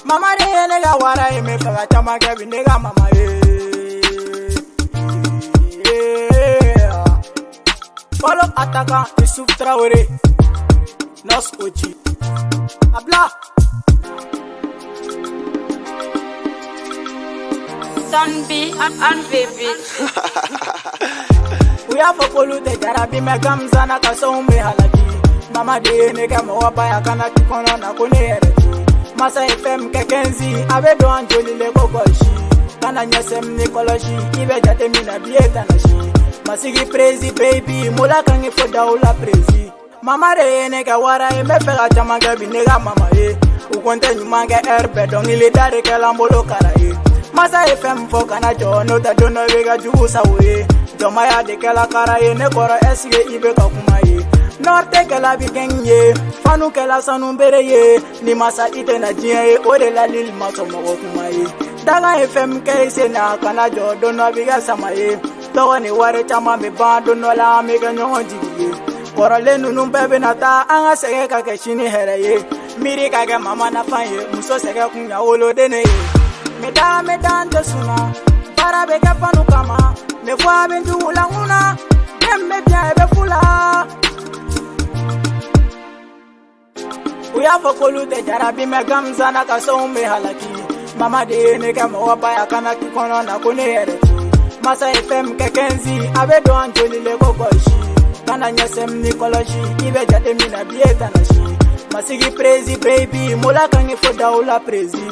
Mama de nega wara me faga chama ke bi nega mama Follow attaquant Youssouf Traoré Nos Oji Abla Don't be unbaby. We have a polu de jarabi me gamzana ka so me halaki Mama de nega mo wabaya kana kikono na kunere Masa FM kekenzi abe do anjoli le gogoshi Kana nyesem nikoloshi ibe jate mina bieta na shi Masigi prezi baby mula kangi foda ula prezi Mama re nega wara me fega chamanga bi nega mama Ukonte nyumanga erbe dongili dare ke lambolo karaye Masa FM fo kana jono da dono vega juusa we Jomaya de kala karaye ne koro esige ibe kakumaye Norte kala bikenye fanu kala sanu bereye ni masa ite na jiye ode la lil maso mo kumaye Daga FM kese na kana jo dono biga samaye Togo ni ware chama me bando no la me ganyo jiye Koro le nunu bebe nata anga sege ka keshini hereye Miri kage mama na fanye muso sege kunya olo dene Meda ndesuna para beke fanu kama me fwa bendu ulanguna Demme bien ebe fula Uya fokolu de jarabi me gamzana ka so me halaki Mama de nega mo wabaya kana kikono na kunere Masa FM kekenzi abe do anjoli le gogoshi Kana nyesem nikoloshi ibe jate mina bieta na shi Masigi prezi baby mula kangi foda ula prezi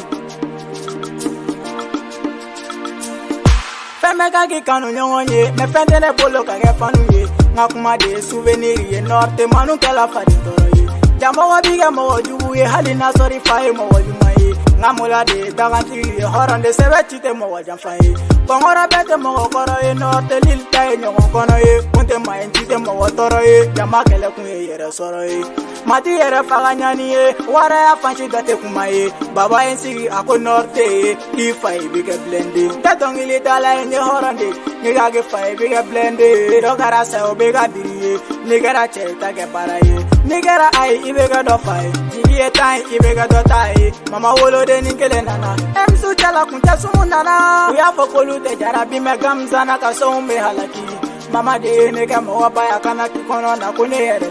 Feme kaki kanu nyonye me fentene polo kage fanu ye Ngakuma de souvenir ye norte manu kela fadi toro ye Jamo wabiga mo wajubu ye hali na sori faye mo wajuma ye Ngamula de daganti ye horande sebe chite mo wajamfa ye Kongora bete mo wakoro ye norte lil taye nyongon kono ye Kunte ma entite mo watoro ye Jama kele kunye yere soro ye Mati yere faga nyani ye Wara ya fanshi gate kuma ye Baba ensigi ako norte ye Ki faye bige blende Tetongili dala ye nye horande Niga ge faye bige blende Dogara sayo bega diri ye Nigera cheta ke para ye Nigera ay ibega do faye Jigi ye tay ibega do taye Mama wolo de ninkele nana Emsu chala kuncha sumu nana Uya fokolu de jarabi me gamzana ka so me halaki Mama de nega mo wabaya kana kikono na kunere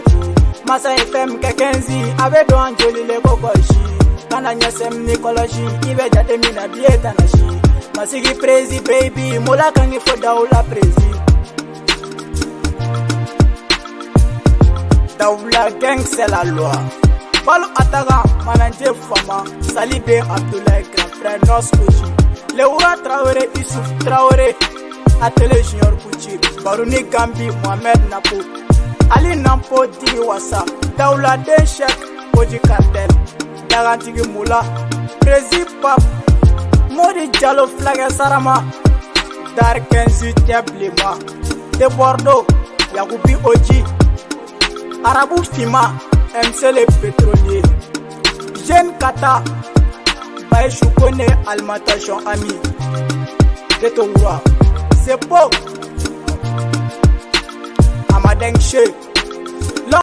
Masa FM kekenzi abe do anjoli le gogoshi Kana nyesem nikoloshi ibe jate mina bieta na shi Masigi prezi baby mula kangi foda ula prezi Daoula gang c'est la loi Palo Ataga mananje fama Salibé Abdoulaye grand frère Nos Oji Leoura Traoré Youssouf Traoré Atelier Junior Kouchi Barouni Gambi Mohamed Napo Ali Nampo Digi Wassa Daoula Denchek Oji Cartel Dagantigi Moula Prezi Pap Modi Diallo Flagge Sarama Darkenzi Tiablima De Bordeaux Yagoubi Oji Arabou Fima MC le pétrolier Jeune Kata Baïchou Kone Alimentation Ami Ghetto Oura C'est beau Amadeng Che